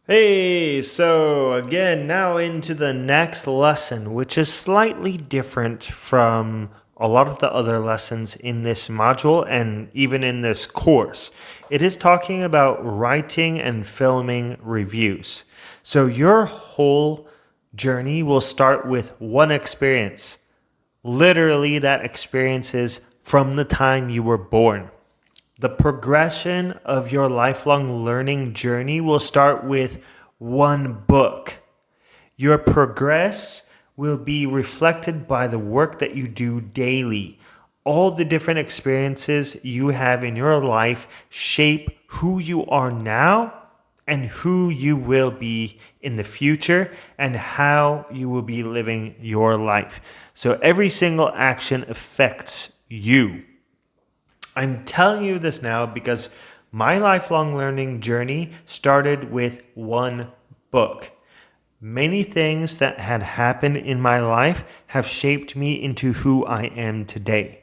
Hey, so again, now into the next lesson, which is slightly different from a lot of the other lessons in this module and even in this course. It is talking about writing and filming reviews. So your whole journey will start with one experience. Literally, that experience is from the time you were born. The progression of your lifelong learning journey will start with one book. Your progress will be reflected by the work that you do daily. All the different experiences you have in your life shape who you are now and who you will be in the future and how you will be living your life. So every single action affects you. I'm telling you this now because my lifelong learning journey started with one book. Many things that had happened in my life have shaped me into who I am today.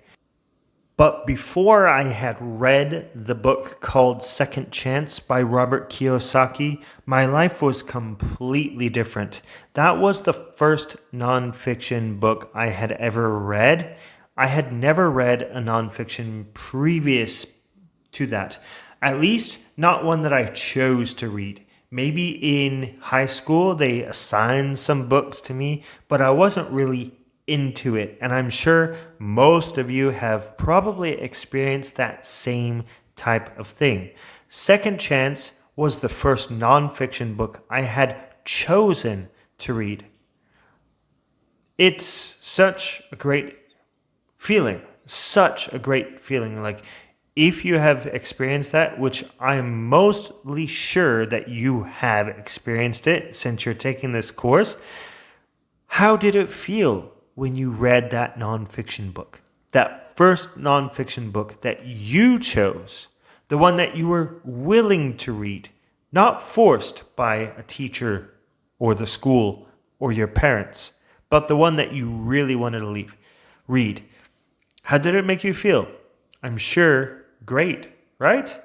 But before I had read the book called Second Chance by Robert Kiyosaki, my life was completely different. That was the first nonfiction book I had ever read. I had never read a nonfiction previous to that, at least not one that I chose to read. Maybe in high school they assigned some books to me, but I wasn't really into it. And I'm sure most of you have probably experienced that same type of thing. Second Chance was the first nonfiction book I had chosen to read. It's such a great feeling, such a great feeling. Like, if you have experienced that, which I'm mostly sure that you have experienced it since you're taking this course, how did it feel when you read that nonfiction book? That first nonfiction book that you chose, the one that you were willing to read, not forced by a teacher or the school or your parents, but the one that you really wanted to read. How did it make you feel? I'm sure great, right?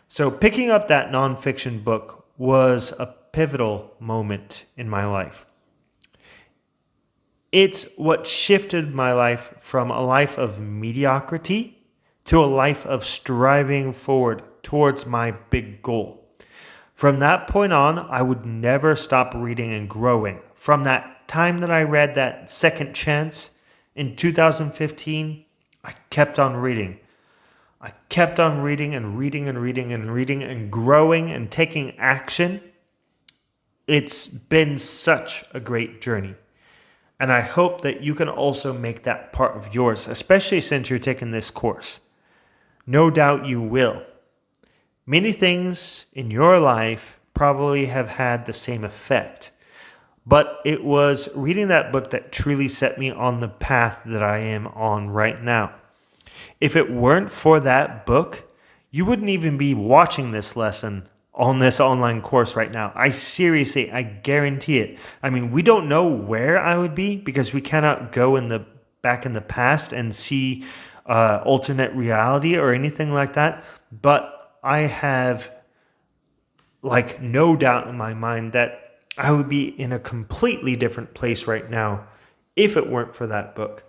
So picking up that nonfiction book was a pivotal moment in my life. It's what shifted my life from a life of mediocrity to a life of striving forward towards my big goal. From that point on, I would never stop reading and growing. From that time that I read that Second Chance in 2015, I kept on reading. I kept on reading and reading and reading and reading and growing and taking action. It's been such a great journey. And I hope that you can also make that part of yours, especially since you're taking this course. No doubt you will. Many things in your life probably have had the same effect. But it was reading that book that truly set me on the path that I am on right now. If it weren't for that book, you wouldn't even be watching this lesson on this online course right now. I guarantee it. I mean, we don't know where I would be because we cannot go back in the past and see alternate reality or anything like that. But I have no doubt in my mind that I would be in a completely different place right now if it weren't for that book.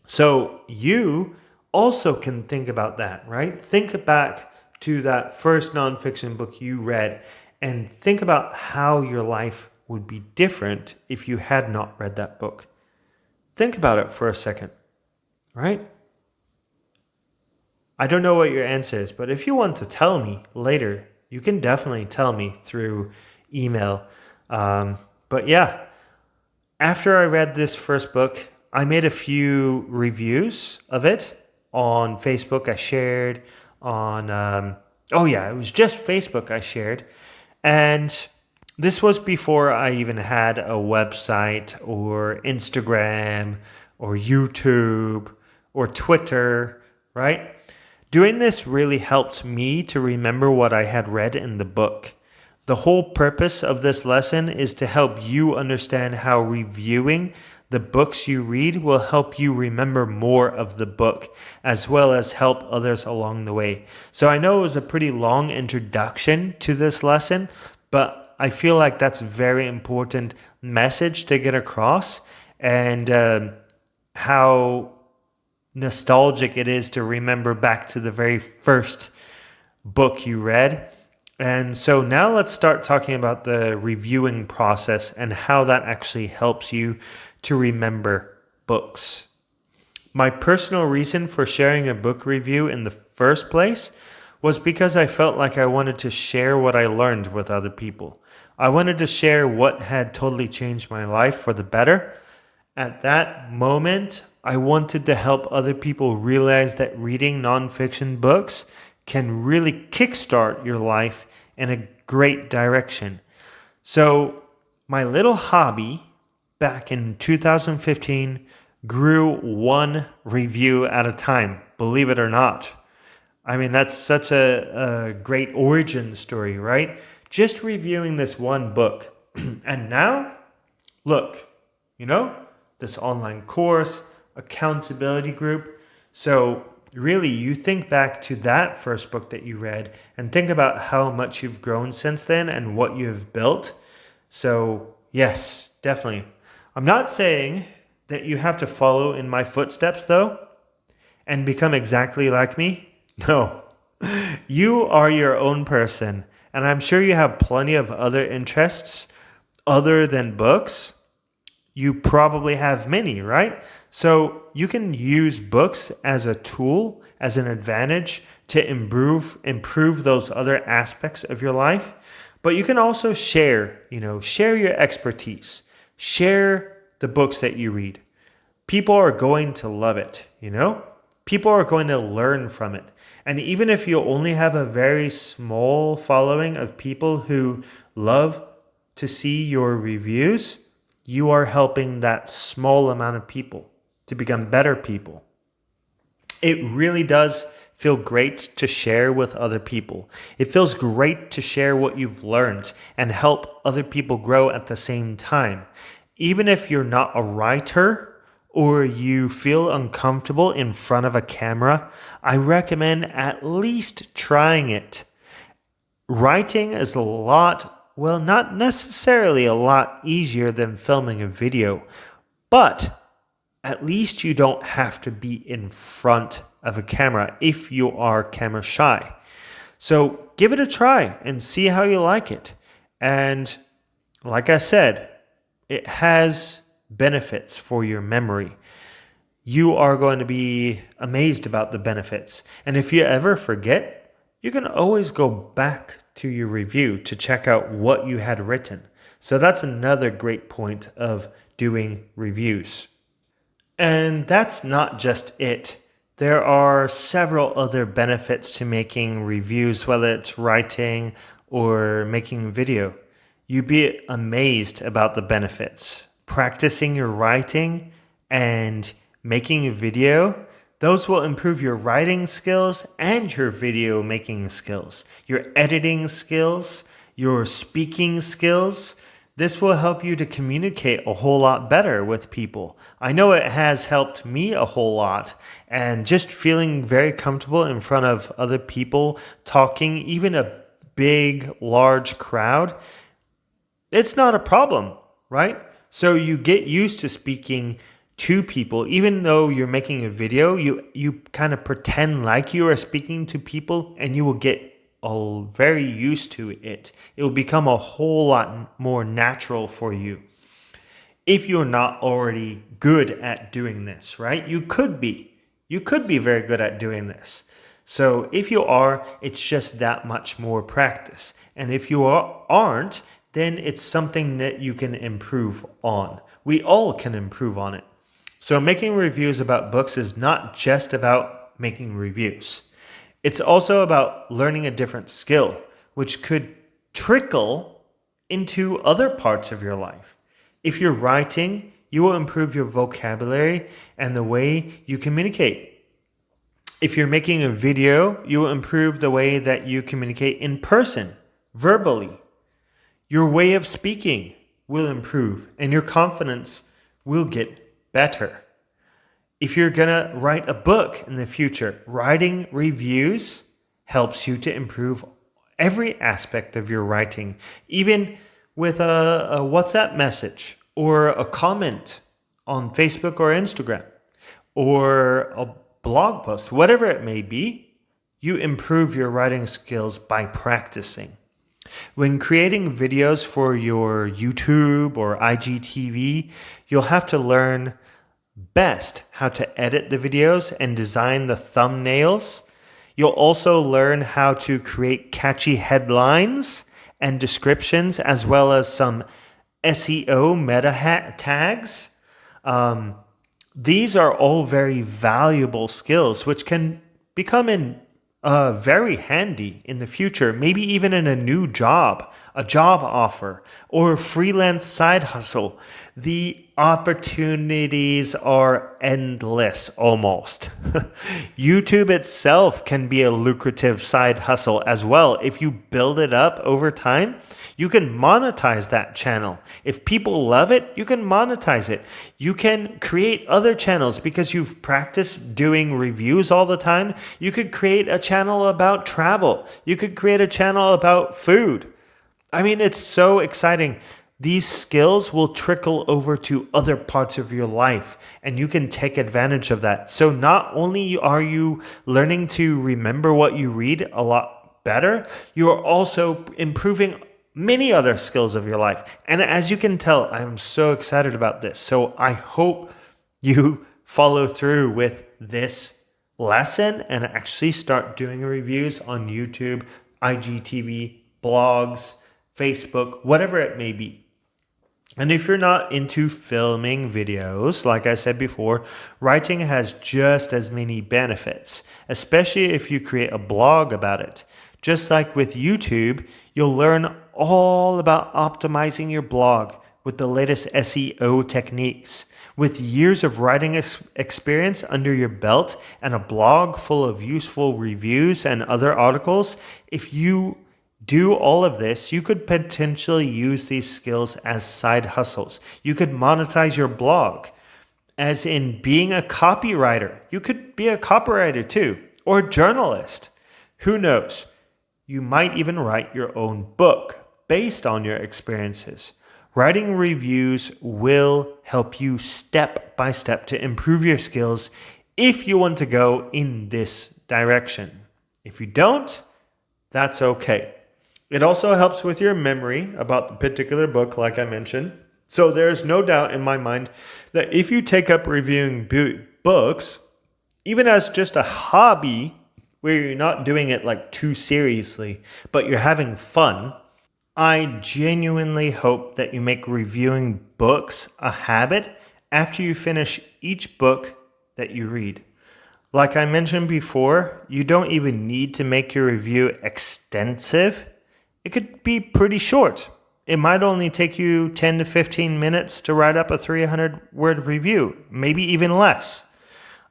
So you also can think about that, right? Think back to that first nonfiction book you read and think about how your life would be different if you had not read that book. Think about it for a second, right? I don't know what your answer is, but if you want to tell me later, you can definitely tell me through email. But yeah, after I read this first book, I made a few reviews of it on Facebook. I shared on, it was just Facebook I shared. And this was before I even had a website or Instagram or YouTube or Twitter, right? Doing this really helped me to remember what I had read in the book. The whole purpose of this lesson is to help you understand how reviewing the books you read will help you remember more of the book, as well as help others along the way. So I know it was a pretty long introduction to this lesson, but I feel like that's a very important message to get across, and how nostalgic it is to remember back to the very first book you read. And so now let's start talking about the reviewing process and how that actually helps you to remember books. My personal reason for sharing a book review in the first place was because I felt like I wanted to share what I learned with other people. I wanted to share what had totally changed my life for the better. At that moment, I wanted to help other people realize that reading nonfiction books can really kickstart your life in a great direction. So, my little hobby back in 2015 grew one review at a time, believe it or not. I mean, that's such a great origin story, right? Just reviewing this one book. And now, look, this online course, accountability group. So really, you think back to that first book that you read and think about how much you've grown since then and what you've built. So yes, definitely. I'm not saying that you have to follow in my footsteps though and become exactly like me. No, you are your own person, and I'm sure you have plenty of other interests other than books. You probably have many, right? So you can use books as a tool, as an advantage to improve those other aspects of your life. But you can also share your expertise, share the books that you read. People are going to love it, People are going to learn from it. And even if you only have a very small following of people who love to see your reviews, you are helping that small amount of people to become better people. It really does feel great to share with other people. It feels great to share what you've learned and help other people grow at the same time. Even if you're not a writer or you feel uncomfortable in front of a camera, I recommend at least trying it. Writing is not necessarily a lot easier than filming a video, but at least you don't have to be in front of a camera if you are camera shy. So give it a try and see how you like it. And like I said, it has benefits for your memory. You are going to be amazed about the benefits. And if you ever forget, you can always go back to your review to check out what you had written. So that's another great point of doing reviews. And that's not just it. There are several other benefits to making reviews, whether it's writing or making video. You'd be amazed about the benefits. Practicing your writing and making a video, those will improve your writing skills and your video making skills, your editing skills, your speaking skills. This will help you to communicate a whole lot better with people. I know it has helped me a whole lot, and just feeling very comfortable in front of other people, talking, even a big, large crowd, it's not a problem, right? So you get used to speaking to people. Even though you're making a video, you kind of pretend like you are speaking to people, and you will get very used to it. It will become a whole lot more natural for you. If you're not already good at doing this, right? You could be very good at doing this. So if you are, it's just that much more practice. And if you aren't, then it's something that you can improve on. We all can improve on it. So making reviews about books is not just about making reviews. It's also about learning a different skill, which could trickle into other parts of your life. If you're writing, you will improve your vocabulary and the way you communicate. If you're making a video, you will improve the way that you communicate in person, verbally. Your way of speaking will improve, and your confidence will get better. If you're going to write a book in the future, writing reviews helps you to improve every aspect of your writing. Even with a WhatsApp message or a comment on Facebook or Instagram or a blog post, whatever it may be, you improve your writing skills by practicing. When creating videos for your YouTube or IGTV, you'll have to learn best how to edit the videos and design the thumbnails. You'll also learn how to create catchy headlines and descriptions, as well as some SEO meta tags. These are all very valuable skills, which can become very handy in the future, maybe even in a new job, a job offer, or a freelance side hustle. The opportunities are endless almost. YouTube itself can be a lucrative side hustle as well. If you build it up over time, you can monetize that channel. If people love it, you can monetize it. You can create other channels because you've practiced doing reviews all the time. You could create a channel about travel. You could create a channel about food. I mean, it's so exciting. These skills will trickle over to other parts of your life, and you can take advantage of that. So not only are you learning to remember what you read a lot better, you are also improving many other skills of your life. And as you can tell, I'm so excited about this. So I hope you follow through with this lesson and actually start doing reviews on YouTube, IGTV, blogs, Facebook, whatever it may be. And if you're not into filming videos, like I said before, writing has just as many benefits, especially if you create a blog about it. Just like with YouTube, you'll learn all about optimizing your blog with the latest SEO techniques. With years of writing experience under your belt and a blog full of useful reviews and other articles, if you do all of this, you could potentially use these skills as side hustles. You could monetize your blog, as in being a copywriter. You could be a copywriter too, or a journalist. Who knows? You might even write your own book based on your experiences. Writing reviews will help you step by step to improve your skills if you want to go in this direction. If you don't, that's okay. It also helps with your memory about the particular book, like I mentioned. So there's no doubt in my mind that if you take up reviewing books, even as just a hobby, where you're not doing it like too seriously, but you're having fun, I genuinely hope that you make reviewing books a habit after you finish each book that you read. Like I mentioned before, you don't even need to make your review extensive. It could be pretty short. It might only take you 10 to 15 minutes to write up a 300-word review, maybe even less.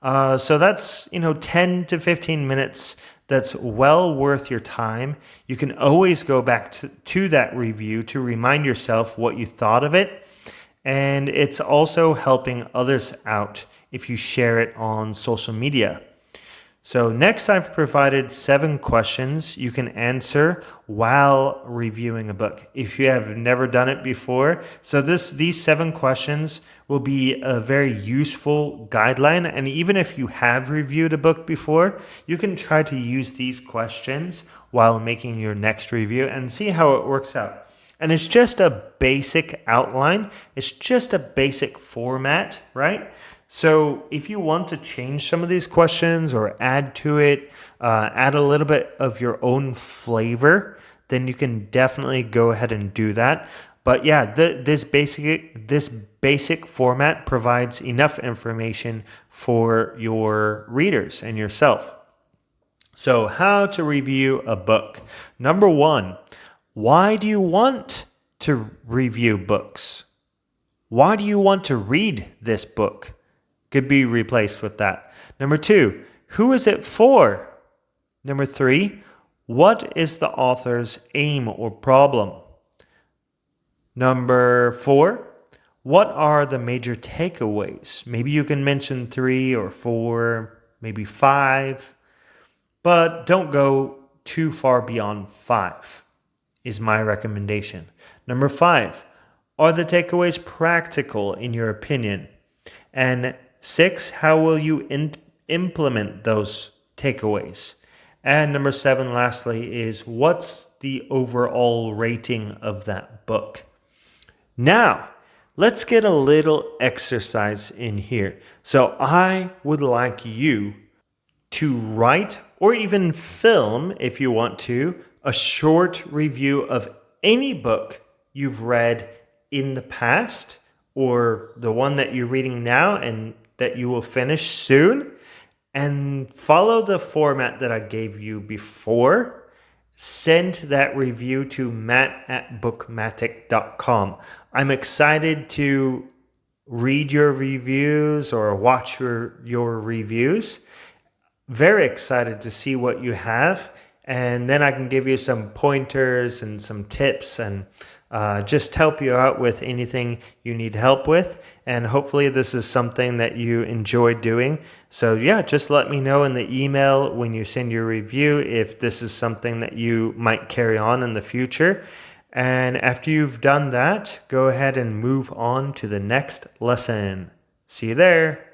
So that's, 10 to 15 minutes that's well worth your time. You can always go back to that review to remind yourself what you thought of it. And it's also helping others out if you share it on social media. So next, I've provided 7 questions you can answer while reviewing a book if you have never done it before. So these 7 questions will be a very useful guideline. And even if you have reviewed a book before, you can try to use these questions while making your next review and see how it works out. And it's just a basic outline. It's just a basic format, right? So if you want to change some of these questions or add to it, add a little bit of your own flavor, then you can definitely go ahead and do that. But yeah, this basic format provides enough information for your readers and yourself. So how to review a book. Number 1, why do you want to review books? Why do you want to read this book? Could be replaced with that. Number 2, who is it for? Number 3, what is the author's aim or problem? Number 4, what are the major takeaways? Maybe you can mention 3 or 4, maybe 5, but don't go too far beyond 5. is my recommendation. Number 5, are the takeaways practical in your opinion? And 6, how will you implement those takeaways? And number 7, lastly, is what's the overall rating of that book? Now, let's get a little exercise in here. So I would like you to write or even film, if you want to, a short review of any book you've read in the past or the one that you're reading now and that you will finish soon, and follow the format that I gave you before. Send that review to matt@bookmatic.com. I'm excited to read your reviews or watch your reviews. Very excited to see what you have. And then I can give you some pointers and some tips and just help you out with anything you need help with. And hopefully this is something that you enjoy doing. So yeah, just let me know in the email when you send your review if this is something that you might carry on in the future. And after you've done that, go ahead and move on to the next lesson. See you there.